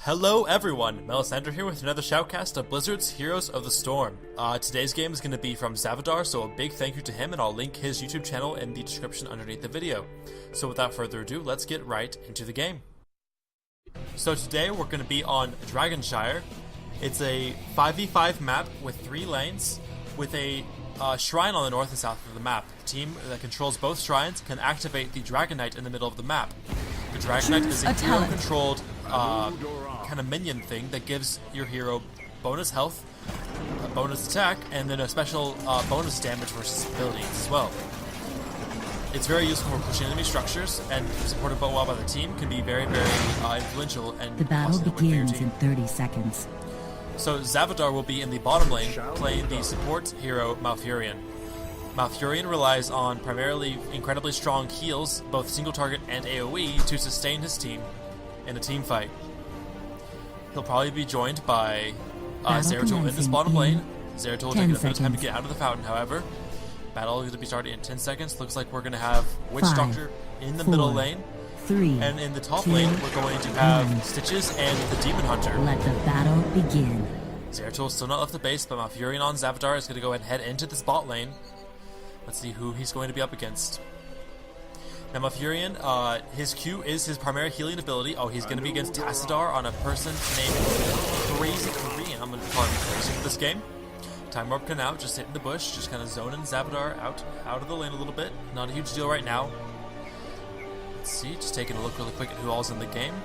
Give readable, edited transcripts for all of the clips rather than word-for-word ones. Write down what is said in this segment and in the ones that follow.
Hello everyone, Melisandre here with another shoutcast of Blizzard's Heroes of the Storm. Today's game is going to be from Xavadar, so a big thank you to him, and I'll link his YouTube channel in the description underneath the video. So without further ado, let's get right into the game. So today we're going to be on Shire. It's a 5v5 map with 3 lanes, with a shrine on the north and south of the map. The team that controls both shrines can activate the Dragon Knight in the middle of the map. The Dragon Knight is a hero-controlled kind of minion thing that gives your hero bonus health, a bonus attack, and then a special bonus damage versus abilities as well. It's very useful for pushing enemy structures, and supported well by the team, can be very, very influential. And the battle begins in 30 seconds. So Xavadar will be in the bottom lane, playing the support hero Malfurion. Malfurion relies on primarily incredibly strong heals, both single target and AoE, to sustain his team in a team fight. He'll probably be joined by Zeratul in this bottom lane. Zeratul will take a bit of time to get out of the fountain, however. Battle is going to be starting in 10 seconds. Looks like we're going to have Witch Doctor in the middle lane. 3, and in the top 2, lane, we're going to have 1. Stitches and the Demon Hunter. Let the battle begin. Zeratul still not left the base, but Malfurion on Xavadar is going to go ahead and head into this bot lane. Let's see who he's going to be up against. Now Malfurion, his Q is his primary healing ability. Oh, he's going to be against Tassadar on a person named Crazy Korean. I'm going to call him Crazy for this game. Time Warp can out, just hitting the bush, just kind of zoning Xavadar out of the lane a little bit. Not a huge deal right now. Let's see, just taking a look really quick at who all's in the game.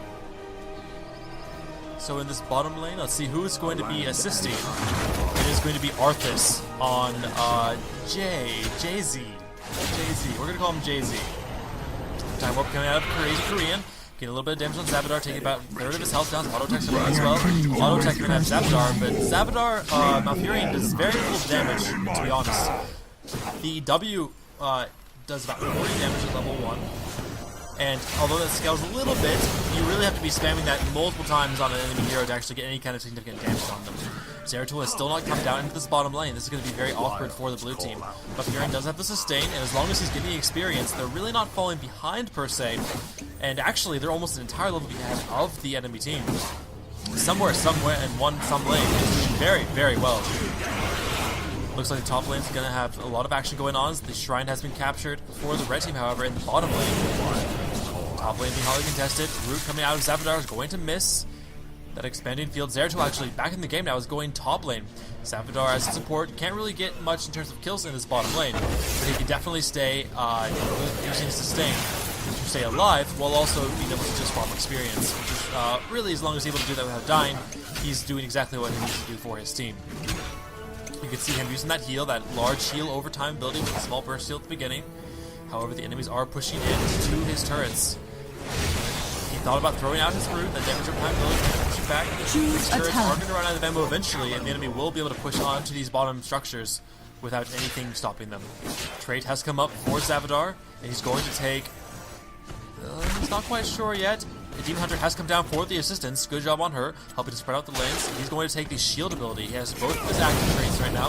So in this bottom lane, let's see who is going to be assisting. It is going to be Arthas on JZ. We're going to call him JZ. Time Warp coming out of Crazy Korean. Getting a little bit of damage on Xavadar, taking about a third of his health down. Auto attack as well. Auto attack going to have Xavadar, but Xavadar, Malfurion does very little damage, to be honest. The W does about 40 damage at level 1. And although that scales a little bit, you really have to be spamming that multiple times on an enemy hero to actually get any kind of significant damage on them. Zeratul has still not come down into this bottom lane. This is going to be very awkward for the blue team. But Malfurion does have the sustain, and as long as he's getting experience, they're really not falling behind per se. And actually, they're almost an entire level ahead of the enemy team. Somewhere, in some lane, is doing very, very well. Looks like the top lane is going to have a lot of action going on. The shrine has been captured for the red team, however, in the bottom lane. Top lane being highly contested. Root coming out of Xavadar is going to miss that expanding field. Zeratul actually back in the game now is going top lane. Xavadar as a support can't really get much in terms of kills in this bottom lane, but he can definitely stay using sustain to stay alive while also being able to just farm experience. Which is, really, as long as he's able to do that without dying, he's doing exactly what he needs to do for his team. You can see him using that heal, that large heal over time ability with a small burst heal at the beginning. However, the enemies are pushing into his turrets. He thought about throwing out his root, that damage over time ability, pushing back. His turrets are going to run out of ammo eventually, and the enemy will be able to push onto these bottom structures without anything stopping them. Trait has come up for Xavadar, and he's going to take... he's not quite sure yet. The Demon Hunter has come down for the assistance. Good job on her, helping to spread out the lanes. He's going to take the shield ability. He has both of his active traits right now.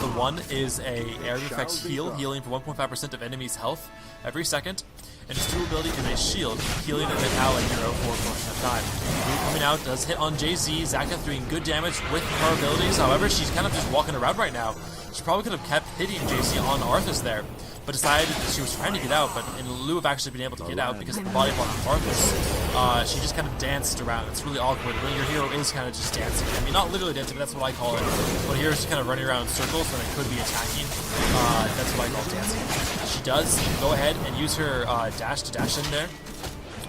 The one is a area effects heal, healing for 1.5% of enemies' health every second. And his 2 ability is a shield, healing an ally hero for a portion of time. Blue coming out does hit on JZ. Xakath doing good damage with her abilities. However, she's kind of just walking around right now. She probably could have kept hitting JZ on Arthas there, but decided that she was trying to get out, but in lieu of actually being able to get out because of the body block of Arthas, she just kind of danced around. It's really awkward when your hero is kind of just dancing. I mean, not literally dancing, but that's what I call it. When a hero is just kind of running around in circles when it could be attacking, that's what I call dancing. She does go ahead and use her dash to dash in there.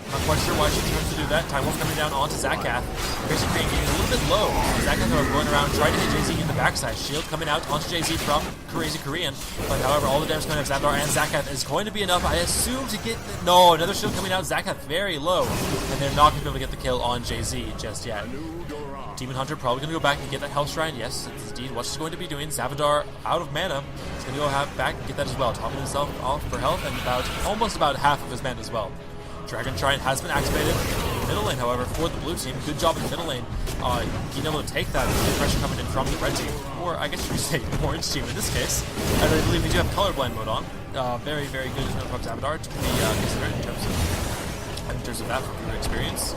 Not quite sure why she tries to do that. Time Warp coming down onto Xakath. Crazy Korean getting a little bit low. Xakath are going around trying to hit JZ in the backside. Shield coming out onto JZ from Crazy Korean. But however, all the damage coming out of Xavadar and Xakath is going to be enough, I assume, to get... No, another shield coming out. Xakath very low. And they're not going to be able to get the kill on JZ just yet. Demon Hunter probably going to go back and get that health shrine. Yes, it's indeed what she's going to be doing. Xavadar out of mana. He's going to go back and get that as well. Topping himself off for health and almost about half of his mana as well. Dragon Shrine has been activated in the middle lane, however, for the blue team. Good job in the middle lane. Being able to take that pressure coming in from the red team, or I guess you could say orange team in this case. And I believe we do have colorblind mode on. Very, very good from Xavadar to be considered in terms of that from your experience.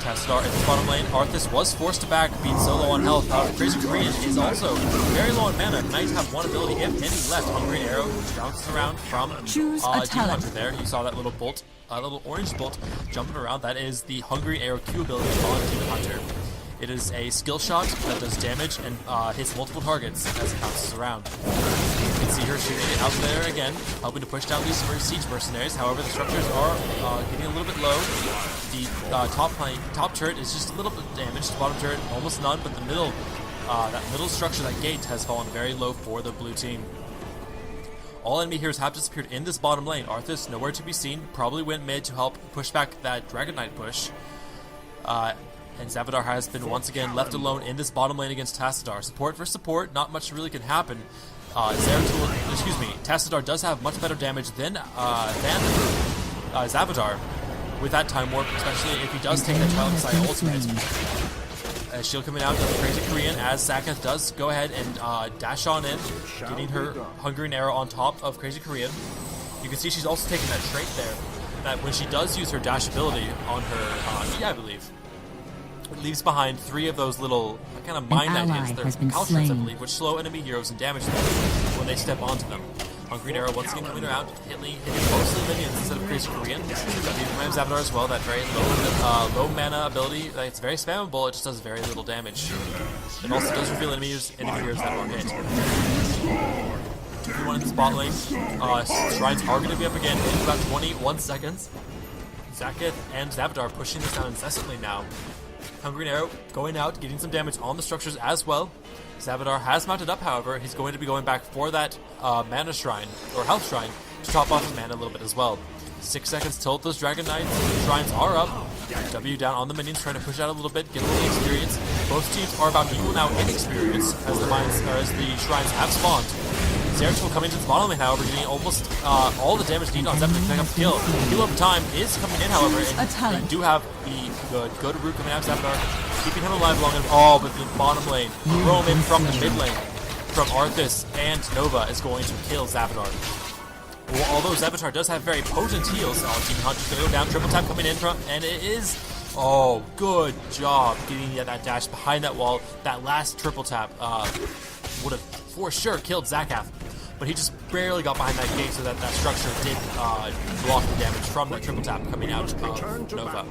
Tassadar in the bottom lane. Arthas was forced to back, being so low on health. Crazy Korean is also very low on mana. Might have one ability, if any, left. Hungry Arrow bounces around from Demon Hunter there. You saw that little bolt, little orange bolt jumping around. That is the Hungry Arrow Q ability on Demon Hunter. It is a skill shot that does damage and hits multiple targets as it bounces around. You can see her shooting it out there again, helping to push down these siege mercenaries. However, the structures are getting a little bit low. The top turret is just a little bit damaged. The bottom turret, almost none, but the middle, that middle structure, that gate, has fallen very low for the blue team. All enemy heroes have disappeared in this bottom lane. Arthas, nowhere to be seen, probably went mid to help push back that Dragon Knight push. And Xavadar has been once again left alone in this bottom lane against Tassadar. Support for support, not much really can happen. Tassadar does have much better damage than Xavadar with that time warp, especially if he does take that Twilight Side ultimate. Shield coming out of the Crazy Korean as Xakath does go ahead and dash on in, getting her Hungering Arrow on top of Crazy Korean. You can see she's also taking that trait there, that when she does use her dash ability on her E, I believe, it leaves behind 3 of those little kind of mine that hits their caltrops, I believe, which slow enemy heroes and damage them when they step onto them. Hungry Arrow once again coming around, hitting mostly minions instead of Crazy Korean. Reminds Xavadar as well, that very low mana ability. It's very spammable, it just does very little damage. It also does reveal enemy heroes that are hit. Everyone in this bot lane. Shrines are going to be up again in about 21 seconds. Xakath and Xavadar pushing this down incessantly now. Hungry Arrow going out, getting some damage on the structures as well. Xavadar has mounted up, however. He's going to be going back for that mana shrine, or health shrine, to top off his mana a little bit as well. 6 seconds till those Dragon Knight shrines are up. W down on the minions, trying to push out a little bit, get a little experience. Both teams are about equal now in experience as the shrines have spawned. Zeratul coming to the bottom lane, however, getting almost all the damage needed on Xavadar to pick up the kill. Heal over time is coming in, however, and we do have the good root coming out of Xavadar, keeping him alive long enough. Oh, but the bottom lane, Roman from the mid lane, from Arthas and Nova, is going to kill Xavadar. Well, although Xavadar does have very potent heals, Demon Hunter's going to go down, triple tap coming in from, and it is, oh, good job getting that dash behind that wall. That last triple tap would have for sure killed Xakath, but he just barely got behind that gate so that structure did block the damage from that triple tap coming out of Nova.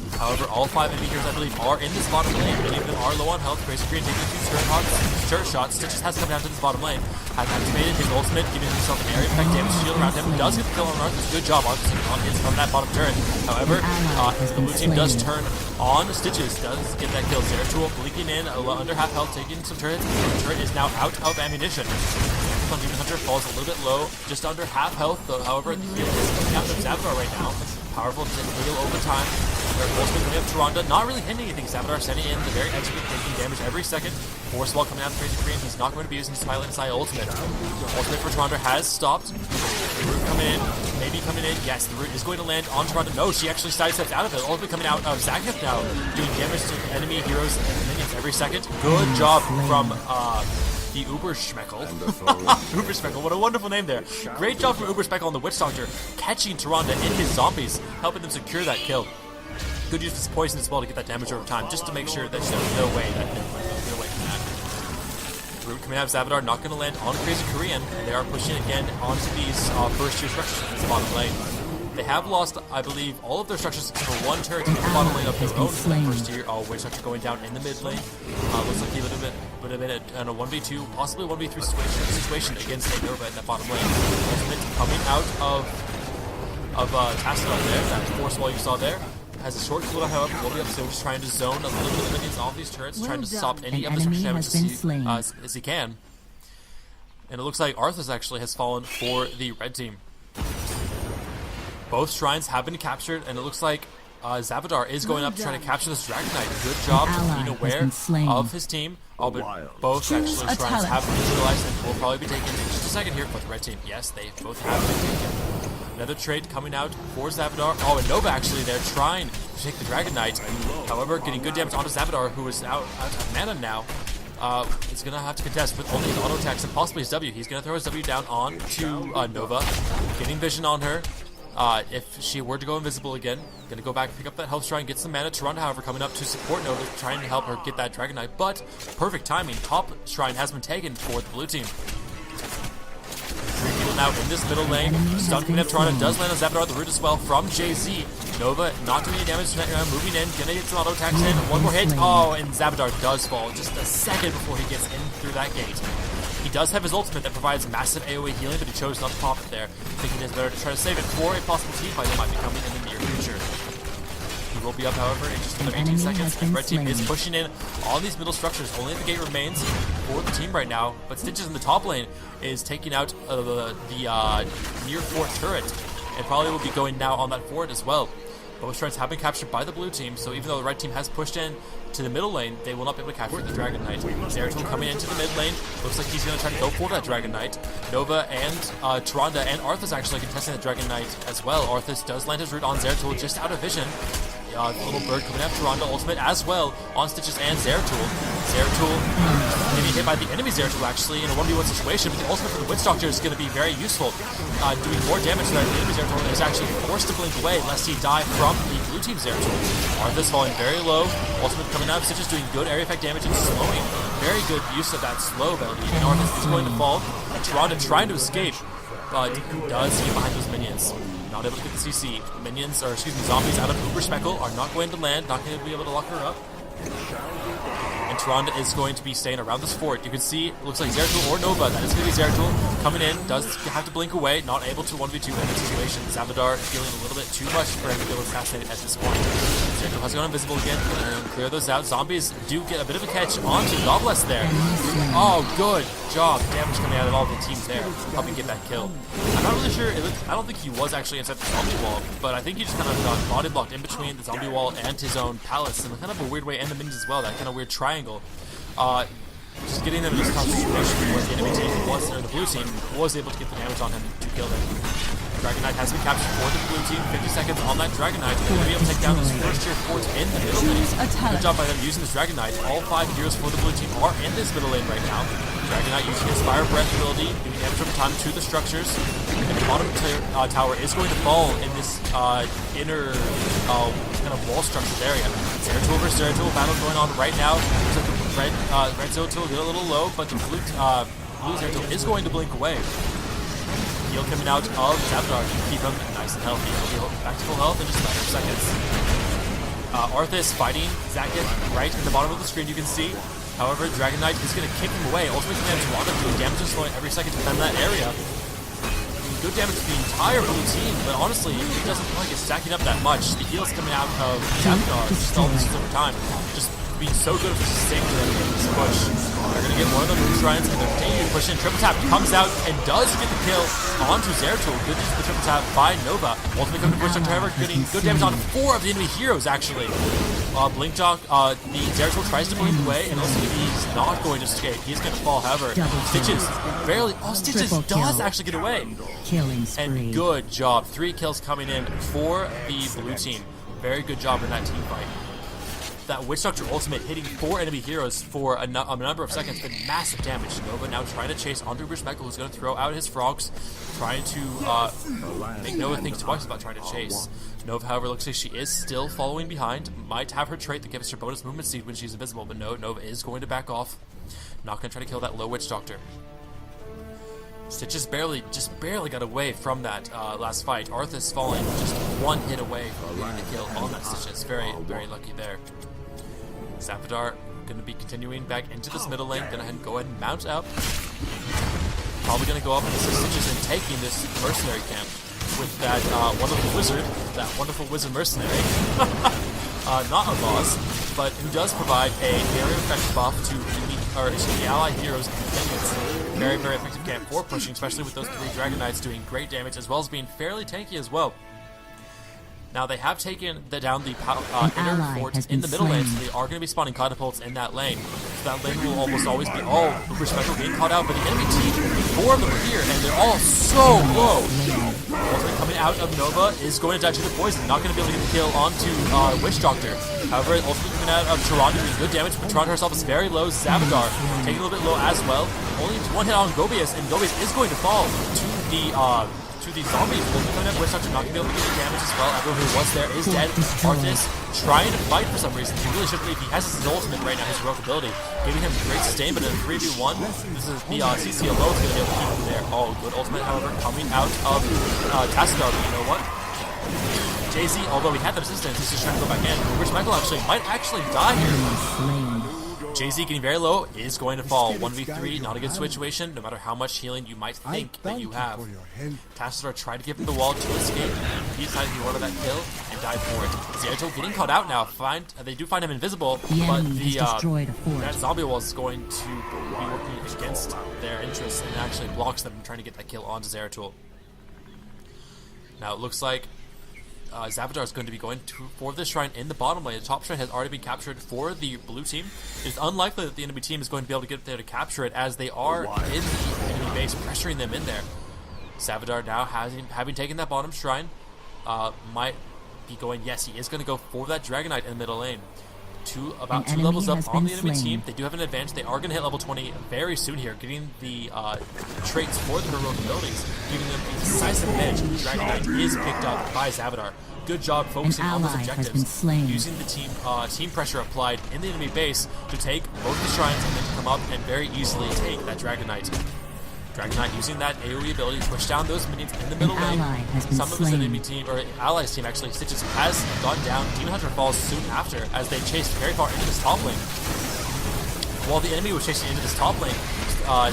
However, all 5 enemy heroes, I believe, are in this bottom lane. Many of them are low on health. Crazy Korean taking 2 turret shots. Stitches has to come down to this bottom lane. Has activated his ultimate, giving himself an area effect damage shield around him. Does get the kill on Arthas. Good job, Arthas on hits from that bottom turret. However, the blue team does turn on Stitches. Does get that kill. Zeratul blinking in, under half health, taking some turrets. The turret is now out of ammunition. Demon Hunter falls a little bit low, just under half health, though. However, the heal is coming out of Xavadar right now. Powerful heal over time. Ultimate coming up to Ronda, not really hitting anything. Xavadar standing in the very edge of it, taking damage every second. Force wall coming out of Crazy Korean. He's not going to be using his Silent Side ultimate. Ultimate for Ronda has stopped. The root coming in, maybe coming in. Yes, the root is going to land on Ronda. No, she actually sidesteps out of it. Ultimate coming out of Xakath now, doing damage to enemy heroes and minions every second. Good job from the Uberschmeckel. Uberschmeckel, what a wonderful name there. Great job from Uberschmeckel on the Witch Doctor, catching Tyrande in his zombies, helping them secure that kill. Good use of his poison as well to get that damage over time, just to make sure that there's no way that they can get away from that. Root coming out of Xavadar, not going to land on Crazy Korean, and they are pushing again onto these first tier structures in this bottom lane. They have lost, I believe, all of their structures except for 1 turret in the bottom lane of his own in the first tier. Witch Doctor going down in the mid lane. Looks like he would have been a 1v2, possibly 1v3 situation against a Nova in that bottom lane. Ultimate coming out of Tassadar there, that force wall you saw there. Has a short cooldown, however, will be up soon. Just trying to zone a little bit of minions off these turrets, trying to stop any of the structure damage as he can. And it looks like Arthas actually has fallen for the red team. Both shrines have been captured, and it looks like Xavadar is going up to try to capture this Dragon Knight. Good job being aware of his team. But both actually shrines have been neutralized and will probably be taken in just a second here for the red team. Yes, they both have been taken. Another trade coming out for Xavadar. Oh, and Nova actually there trying to take the Dragon Knight. However, getting good damage onto Xavadar, who is out of mana now. Is going to have to contest with only his auto attacks and possibly his W. He's going to throw his W down on to Nova. Getting vision on her. if she were to go invisible again. Gonna go back, pick up that health shrine, get some mana. Toronto, however, coming up to support Nova, trying to help her get that Dragon Knight, but perfect timing. Top shrine has been taken for the blue team. 3 people now in this middle lane. Stun coming up, Toronto does land on Xavadar, the root as well from JZ. Nova not doing any damage, moving in, gonna get some auto attacks in. One more hit, oh, and Xavadar does fall just a second before he gets in through that gate. He does have his ultimate that provides massive AoE healing, but he chose not to pop it there, thinking it's better to try to save it for a possible team fight that might be coming in the near future. He will be up, however, in just another 18 seconds, and red team is pushing in on these middle structures. Only the gate remains for the team right now, but Stitches in the top lane is taking out the near fort turret, and probably will be going now on that fort as well. Both shrines have been captured by the blue team, so even though the red team has pushed in to the middle lane, they will not be able to capture the Dragon Knight. Zeratul coming into the mid lane. Looks like he's going to try to go for that Dragon Knight. Nova and Tyrande and Arthas actually contesting the Dragon Knight as well. Arthas does land his root on Zeratul just out of vision. The little bird coming up, Tyrande ultimate as well on Stitches and Zeratul. Zeratul getting hit by the enemy Zeratul actually in a 1v1 situation, but the ultimate for the Witch Doctor is going to be very useful. Doing more damage to that the enemy Zeratul is actually forced to blink away lest he die from the blue team Zeratul. Arthas falling very low, ultimate coming out, Stitches doing good area effect damage and slowing. Very good use of that slow ability, and Arthas is going to fall. And Tyrande trying to escape, but does get behind those minions. Not able to get the CC. Minions, or excuse me, zombies out of Uber Speckle are not going to land, not going to be able to lock her up. And Tyrande is going to be staying around this fort. You can see, it looks like Zeratul or Nova. That is going to be Zeratul coming in. Does have to blink away, not able to 1v2 in this situation. Xavadar feeling a little bit too much for him to be able to assassinate at this point. Zeratul has gone invisible again. Clear those out. Zombies do get a bit of a catch onto Gobless there. Oh, good job. Damage coming out of all the teams there, helping get that kill. I'm not really sure. I don't think he was actually inside the zombie wall, but I think he just kind of got body blocked in between the zombie wall and his own palace in kind of a weird way, and the minions as well. That kind of weird triangle. Just getting them in this kind of situation where the enemy team was, or the blue team was able to get the damage on him to kill him. Dragon Knight has been captured for the blue team. 50 seconds on that Dragon Knight. They're going to be able to take down this first tier fort in the middle lane. Good job by them using this Dragon Knight. All 5 heroes for the blue team are in this middle lane right now. Dragon Knight using his Fire Breath ability, doing damage over time to the structures. And the bottom tower is going to fall in this inner kind of wall structures area. Zeratul versus Zeratul battle going on right now. So the red Zeratul get a little low, but the blue Zeratul is going to blink away. Heal coming out of Xavadar to keep him nice and healthy. He'll be back to full health in just a matter of seconds. Arthas fighting Zacket right in the bottom of the screen, you can see. However, Dragon Knight is going to kick him away. Ultimately, coming out Toronto doing damage and slowing every second to defend that area. Good damage to the entire blue team, but honestly, it doesn't feel like it's stacking up that much. The heals coming out of Xavadar just all this over time. Just being so good for sustaining this push. They're going to get one of the moon shrines, and they're continuing to push in. Triple tap comes out and does get the kill onto Zeratul. Good use of the triple tap by Nova. Ultimately coming to push on however, getting good damage on 4 of the enemy heroes, actually. Blink Dog, the Zeratul tries to blink away, and also he's not going to escape. He's going to fall, however. Stitches barely, Stitches does actually get away. Killing spree. And good job. 3 kills coming in for the blue team. Very good job in that team fight. That Witch Doctor ultimate hitting 4 enemy heroes for a number of seconds did massive damage. Nova now trying to chase onto Bruce Michael, who's going to throw out his frogs, trying to make Nova think twice about trying to chase. Nova, however, looks like she is still following behind. Might have her trait that gives her bonus movement speed when she's invisible, but no, Nova is going to back off. Not going to try to kill that low Witch Doctor. Stitches just barely got away from that last fight. Arthas falling just 1 hit away from getting the kill on that Stitches. Very, very lucky there. Xavadar going to be continuing back into this middle lane. Going to go ahead and mount up. Probably going to go up and assist Stitches in taking this mercenary camp with that wonderful wizard mercenary. Not a boss, but who does provide a very effective buff to the allied heroes and minions. Very, very effective camp for pushing, especially with those 3 Dragon Knights doing great damage, as well as being fairly tanky as well. Now, they have taken down the inner fort in the middle lane, so they are going to be spawning catapults in that lane. So that lane will almost always be all Uber Special being caught out, but the enemy team, 4 of them are here, and they're all so low. Ultimate coming out of Nova is going to die to the poison, not going to be able to get the kill onto Witch Doctor. However, ultimately coming out of Tyrande doing good damage, but Tyrande herself is very low. Xavadar taking a little bit low as well. Only 1 hit on Gobius, and Gobius is going to fall to to the zombies. Will be coming up. Witch Doctor not going to be able to get the damage as well. Everyone who was there is dead. Arthas trying to fight for some reason. He really should believe he has his ultimate right now, his heroic ability, giving him great sustain, but in a 3v1, this is the CC alone is going to be able to keep him there. Oh, good ultimate, however, coming out of Tassadar, but you know what? Jay-Z, although he had that assistance, he's just trying to go back in. Rich Michael might actually die here. Jay-Z getting very low is going to fall. 1v3, not a good situation, no matter how much healing you might think that you have. Tassadar tried to give him the wall to escape. He decided he wanted that kill and died for it. Zeratul getting caught out now. They do find him invisible, but that zombie wall is going to be working against their interests and actually blocks them from trying to get that kill onto Zeratul. Now it looks like Xavadar is going to be going for this shrine in the bottom lane. The top shrine has already been captured for the blue team. It's unlikely that the enemy team is going to be able to get there to capture it, as they are in the enemy base, pressuring them in there. Xavadar now, having taken that bottom shrine, might be going, yes, he is going to go for that Dragonite in the middle lane. About two levels up on the enemy team. They do have an advantage. They are going to hit level 20 very soon here, getting the traits for the heroic abilities, giving them a decisive edge. Dragonite is picked up by Xavadar. Good job focusing on those objectives, using the team pressure applied in the enemy base to take both the shrines and then come up and very easily take that Dragonite. Dragonite using that AoE ability to push down those minions in the middle lane. Some of his enemy team, or allies team actually, Stitches has gone down. Demon Hunter falls soon after as they chased very far into this top lane. While the enemy was chasing into this top lane,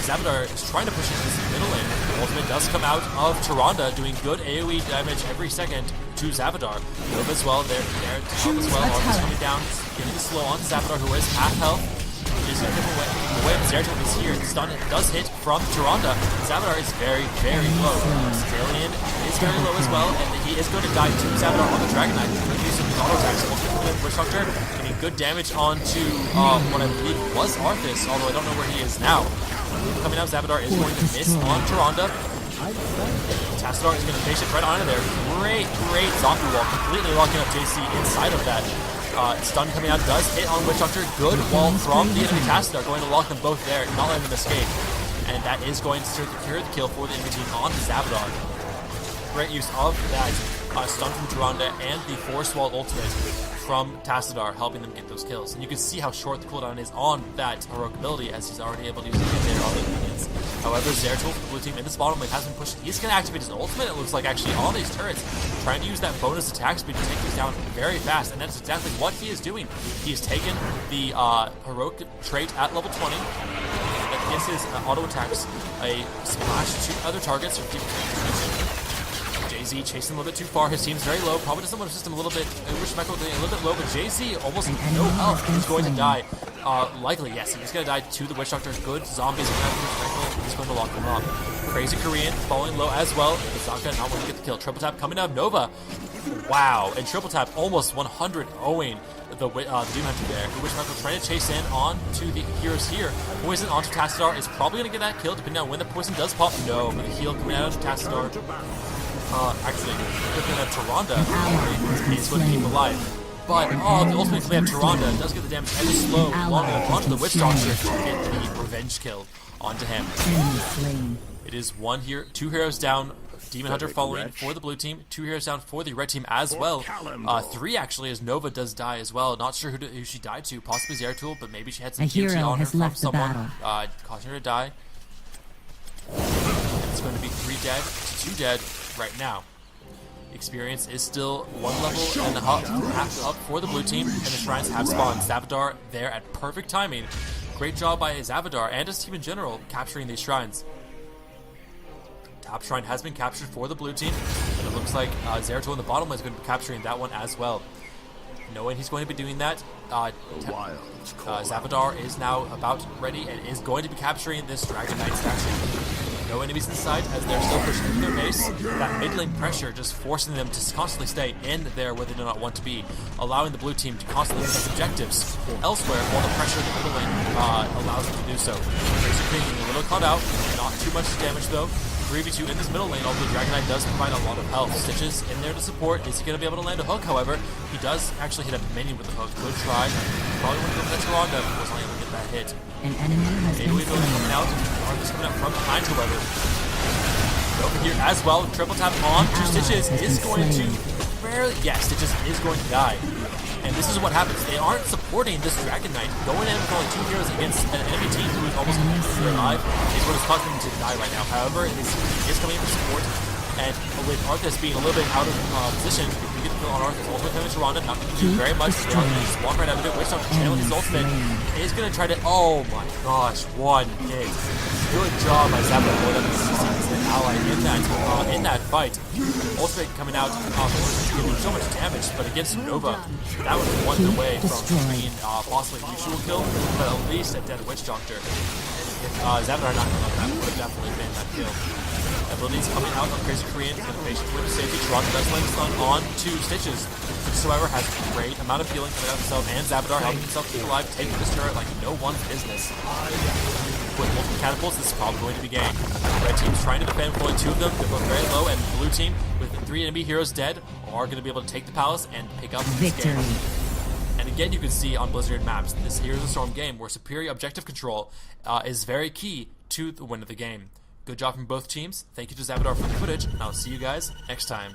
Xavadar is trying to push into this middle lane. Ultimate does come out of Tyrande, doing good AoE damage every second to Xavadar. Nova as well, there to help as well. Arthas coming down, getting the slow on Xavadar, who is half health. Is going to give away, but Zeratul is here. The stun does hit from Tyrande. Xavadar is very, very low. Stallion is very low as well, and he is going to die to Xavadar on the Dragonite. Using his auto attacks, Witch Doctor getting good damage onto what I believe was Arthas, although I don't know where he is now. Coming out, Xavadar is going to miss on Tyrande. Tassadar is going to face it right onto there. Great zombie wall, completely locking up JC inside of that. Stun coming out does hit on Witch Doctor. Good wall from the enemy Tassadar, going to lock them both there, not letting them escape. And that is going to secure the kill for the enemy team on Xavadar. Great use of that stun from Tyrande and the Force Wall ultimate from Tassadar, helping them get those kills. And you can see how short the cooldown is on that heroic ability, as he's already able to use it there on the minions. However, Zeratul, the blue team in this bottom lane, has been pushed. He's going to activate his ultimate, it looks like, actually, on these turrets, trying to use that bonus attack speed to take these down very fast, and that's exactly what he is doing. He has taken the heroic trait at level 20, that gives his auto attacks a splash to other targets, or people Jay-Z chasing a little bit too far. His team's very low. Probably doesn't want to system a little bit. Wish Michael a little bit low, but Jay-Z almost no health. He's going to die. Likely, yes. He's going to die to the Witch Doctor. Good zombies around Wish Michael. He's going to lock them up. Crazy Korean falling low as well. Zaka not want to get the kill. Triple tap coming out of Nova. Wow. And triple tap almost 100 owing the Doom Hunter there. The Witch Michael trying to chase in on to the heroes here. Poison onto Tassadar is probably going to get that kill, depending on when the poison does pop. No, but the heal coming out of Tassadar. Actually, looking at Tyrande, he's going to keep alive. But, the ultimate coming at Tyrande does get the damage ever slow long enough onto the Witch Doctor to get the revenge kill onto him. It is two heroes down. Demon Hunter falling for the blue team, 2 heroes down for the red team as well. 3 actually, as Nova does die as well. Not sure who she died to, possibly Zeratul, but maybe she had some TNT on her from someone, causing her to die. It's going to be 3 dead to 2 dead right now. Experience is still 1 level and a half up for the blue team, and the shrines have spawned. Xavadar there at perfect timing. Great job by Xavadar and his team in general capturing these shrines. Top shrine has been captured for the blue team, and it looks like Zeratul in the bottom lane is going to be capturing that one as well. Knowing he's going to be doing that, Xavadar is now about ready and is going to be capturing this Dragonite statue. No enemies inside as they're still pushing through their base. That mid lane pressure just forcing them to constantly stay in there where they do not want to be, allowing the blue team to constantly miss objectives elsewhere while the pressure in the middle lane allows them to do so. Crazy King getting a little caught out, not too much damage though. 3v2 in this middle lane, although Dragonite does provide a lot of health. Stitches in there to support. Is he going to be able to land a hook, however? He does actually hit a minion with the hook. Good try. Probably would have been Tyrande, but was not able to get that hit. An enemy has been coming out. Arthas coming out from behind, however. Over here as well, triple tap on to Stitches is going to barely, yes, Stitches is going to die. And this is what happens. They aren't supporting this Dragon Knight. Going in with only 2 heroes against an enemy team who is almost completely alive is what is causing them to die right now. However, he is coming in for support. And with Arthas being a little bit out of position, we get the kill on Arthas. Ultimate coming to Ronda, not going to do very much. They are going to spawn right out of it. Witch Doctor channel his ultimate. Is going to try to, oh my gosh, one hit. Good job by Xavadar going up as an ally in that fight. Ultimate coming out, doing so much damage, but against Nova, that was one away from being possibly a mutual kill, but at least a dead Witch Doctor. And if Xavadar not coming up, that would have definitely been that kill. Abilities coming out on Crazy Korean, Innovation with safety. Toronto does land stun on to Stitches. Stitches, however, has a great amount of healing coming out of himself, and Xavadar helping himself keep alive, taking this turret like no one's business. With multiple catapults, this is probably going to be game. Red team's trying to defend with only 2 of them. They're both very low, and the blue team, with 3 enemy heroes dead, are going to be able to take the palace and pick up this game. And again, you can see on Blizzard maps, this Heroes of the Storm game, where superior objective control is very key to the win of the game. Good job from both teams. Thank you to Xavadar for the footage, and I'll see you guys next time.